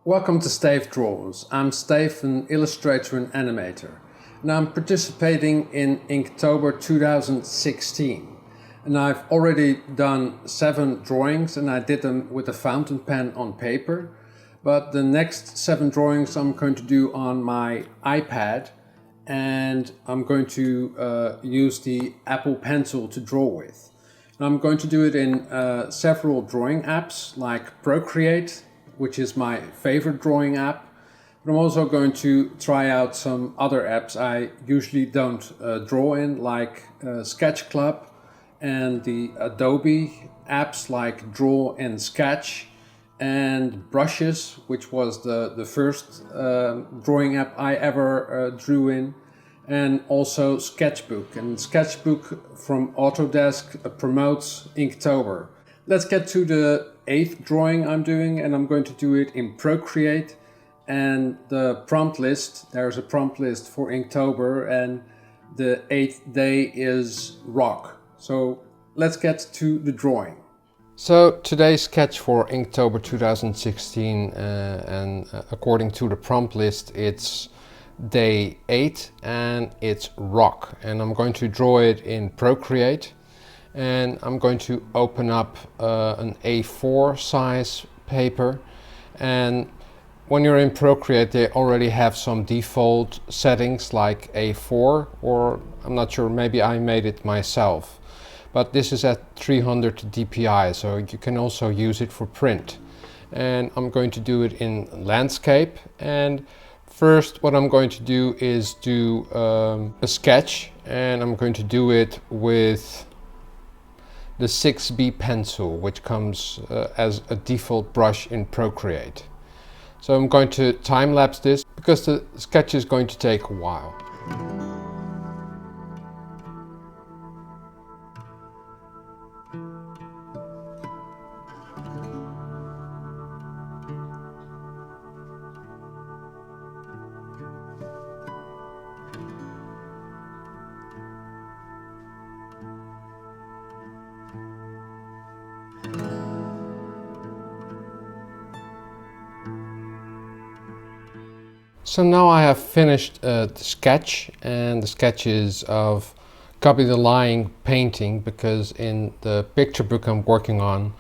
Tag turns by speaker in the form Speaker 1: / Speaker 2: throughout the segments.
Speaker 1: Welcome to StayfDraws. I'm Stayf, an illustrator and animator, and I'm participating in Inktober 2016. And I've already done 7 drawings, and I did them with a fountain pen on paper. But the next 7 drawings I'm going to do on my iPad, and I'm going to use the Apple Pencil to draw with. And I'm going to do it in several drawing apps like Procreate, which is my favorite drawing app. But I'm also going to try out some other apps I usually don't draw in, like Sketch Club and the Adobe apps like Draw and Sketch, and Brushes, which was the first drawing app I ever drew in, and also Sketchbook. And Sketchbook from Autodesk promotes Inktober. Let's get to the 8th drawing I'm doing, and I'm going to do it in Procreate. And the prompt list, there's a prompt list for Inktober, and the 8th day is rock. So let's get to the drawing. So today's sketch for Inktober 2016, and according to the prompt list, it's day 8 and it's rock. And I'm going to draw it in Procreate. And I'm going to open up an A4 size paper, and when you're in Procreate they already have some default settings like A4, or I'm not sure, maybe I made it myself, but this is at 300 dpi, so you can also use it for print. And I'm going to do it in landscape, and first what I'm going to do is do a sketch, and I'm going to do it with the 6B pencil, which comes as a default brush in Procreate. So I'm going to time-lapse this because the sketch is going to take a while. So now I have finished the sketch, and the sketch is of Cubby the Lion painting, because in the picture book I'm working on,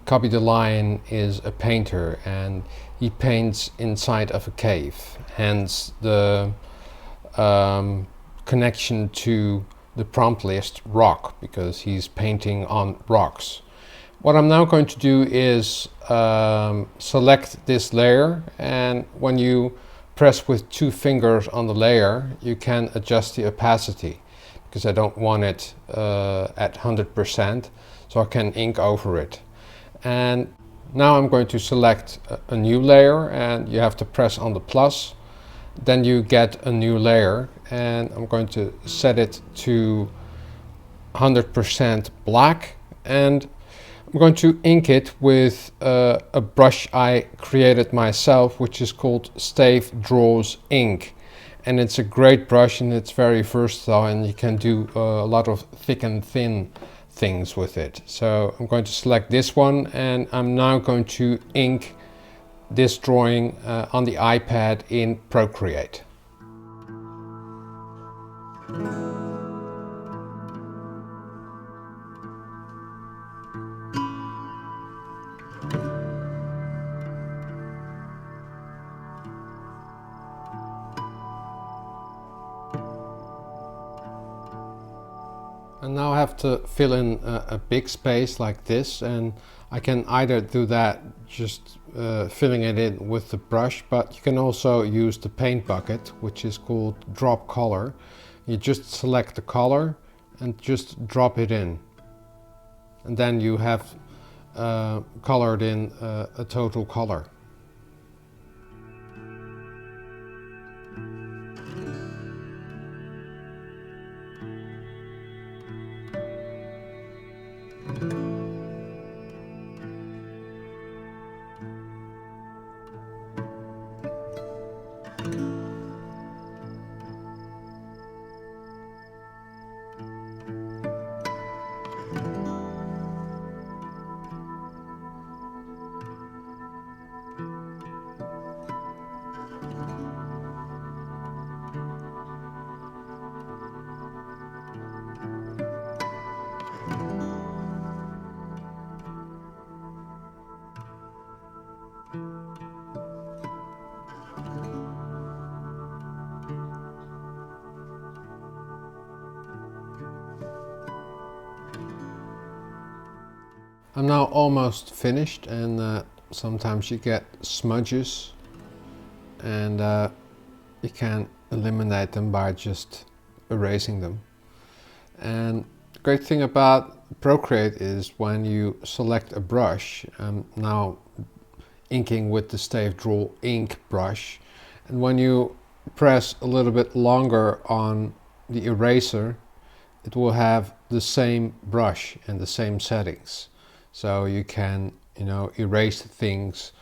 Speaker 1: Cubby the Lion is a painter and he paints inside of a cave, hence the connection to the prompt list rock, because he's painting on rocks. What I'm now going to do is select this layer, and when you press with 2 fingers on the layer, you can adjust the opacity, because I don't want it at 100%, so I can ink over it. And now I'm going to select a new layer, and you have to press on the plus, then you get a new layer, and I'm going to set it to 100% black, and I'm going to ink it with a brush I created myself, which is called StayfDraws ink. And it's a great brush, and it's very versatile, and you can do a lot of thick and thin things with it. So I'm going to select this one, and I'm now going to ink this drawing on the iPad in Procreate. And now I have to fill in a big space like this, and I can either do that just filling it in with the brush, but you can also use the paint bucket, which is called drop color. You just select the color and just drop it in, and then you have colored in a total color. I'm now almost finished, and sometimes you get smudges, and you can eliminate them by just erasing them. And the great thing about Procreate is when you select a brush, I'm now inking with the StayfDraws ink brush, and when you press a little bit longer on the eraser, it will have the same brush and the same settings. So you can, erase things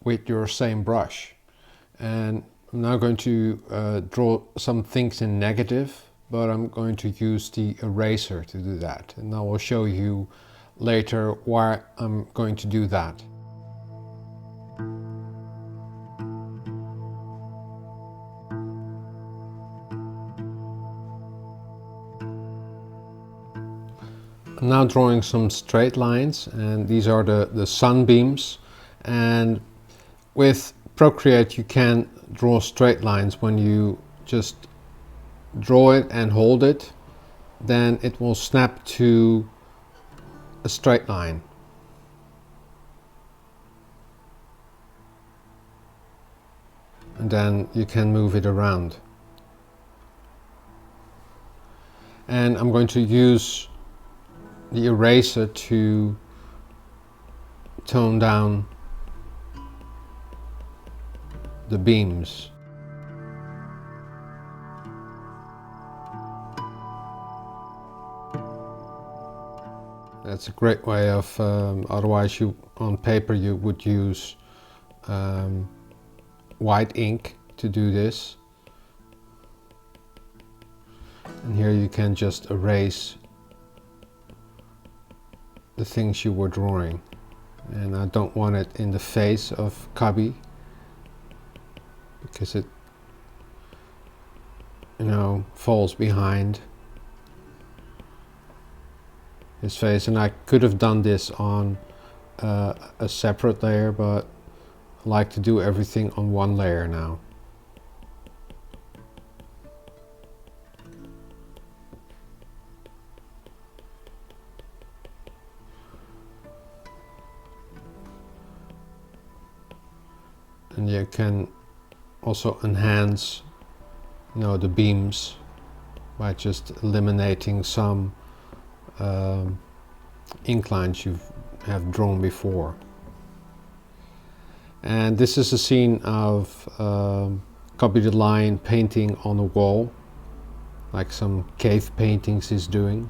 Speaker 1: with your same brush. And I'm now going to draw some things in negative, but I'm going to use the eraser to do that. And I will show you later why I'm going to do that. I'm now drawing some straight lines, and these are the sunbeams. And with Procreate you can draw straight lines. When you just draw it and hold it, then it will snap to a straight line. And then you can move it around. And I'm going to use the eraser to tone down the beams. That's a great way of, otherwise on paper you would use white ink to do this. And here you can just erase the things you were drawing. And I don't want it in the face of Cubby, because it falls behind his face. And I could have done this on a separate layer, but I like to do everything on one layer now. And you can also enhance, the beams by just eliminating some ink lines you have drawn before. And this is a scene of Cubby the Lion painting on a wall, like some cave paintings he's doing.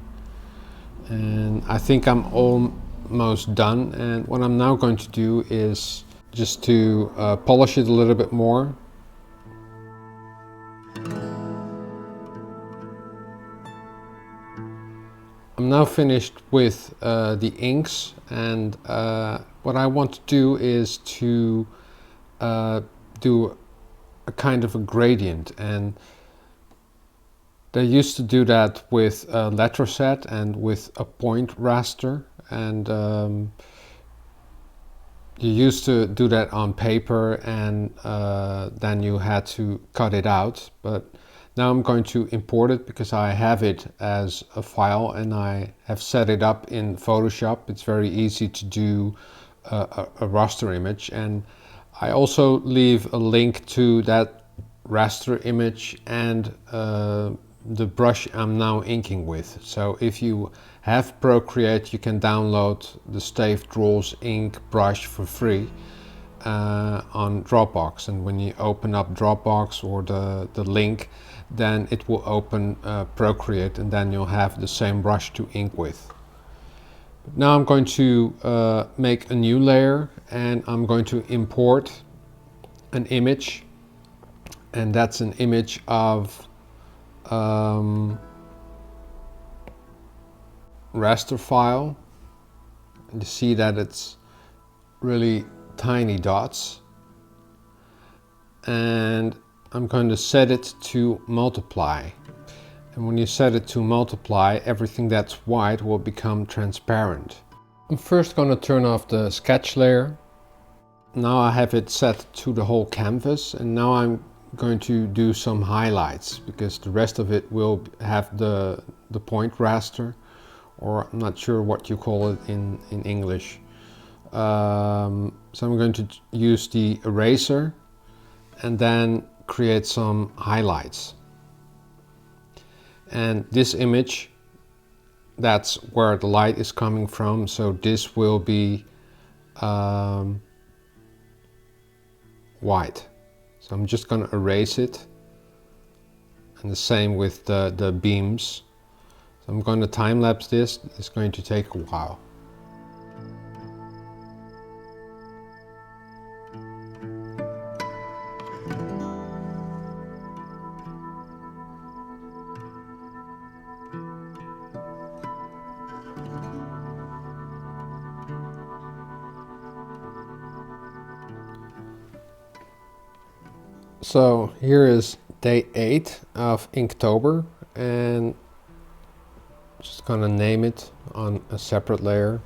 Speaker 1: And I think I'm almost done, and what I'm now going to do is just to polish it a little bit more. I'm now finished with the inks, and what I want to do is to do a kind of a gradient. And they used to do that with a letter set and with a PointRaster, and you used to do that on paper, and then you had to cut it out. But now I'm going to import it because I have it as a file and I have set it up in Photoshop. It's very easy to do a raster image, and I also leave a link to that raster image and the brush I'm now inking with. So if you have Procreate, you can download the StayfDraws ink brush for free on Dropbox, and when you open up Dropbox or the link, then it will open Procreate, and then you'll have the same brush to ink with. Now I'm going to make a new layer, and I'm going to import an image, and that's an image of raster file. You see that it's really tiny dots, and I'm going to set it to multiply. And when you set it to multiply, everything that's white will become transparent. I'm first going to turn off the sketch layer. Now I have it set to the whole canvas, and now I'm going to do some highlights, because the rest of it will have the PointRaster or I'm not sure what you call it in English. So I'm going to use the eraser and then create some highlights. And this image, that's where the light is coming from, so this will be white. So I'm just going to erase it, and the same with the beams. So I'm going to time lapse this. It's going to take a while. So here is day 8 of Inktober, and just gonna name it on a separate layer,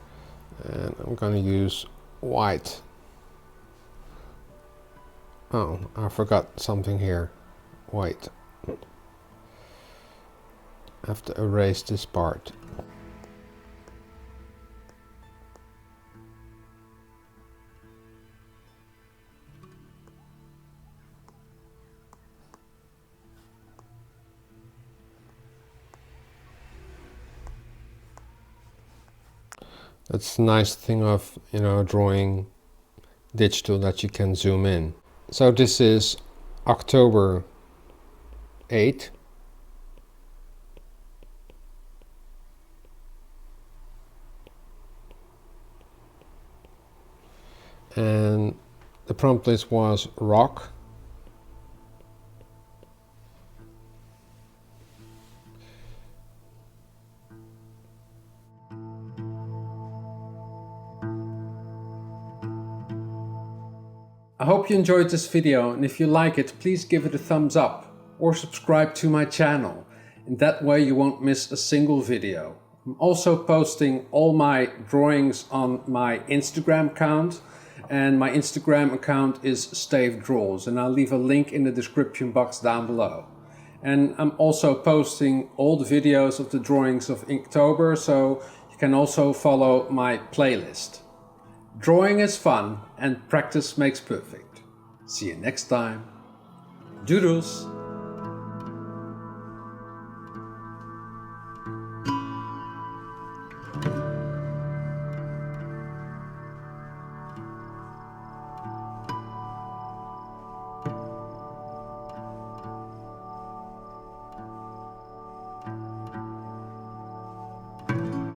Speaker 1: and I'm gonna use white. Oh, I forgot something here. White. I have to erase this part. That's the nice thing of, you know, drawing digital, that you can zoom in. So this is October 8. And the prompt list was rock. I hope you enjoyed this video, and if you like it, please give it a thumbs up or subscribe to my channel. In that way you won't miss a single video. I'm also posting all my drawings on my Instagram account, and my Instagram account is StayfDraws, and I'll leave a link in the description box down below. And I'm also posting all the videos of the drawings of Inktober, so you can also follow my playlist. Drawing is fun and practice makes perfect. See you next time. Doodles!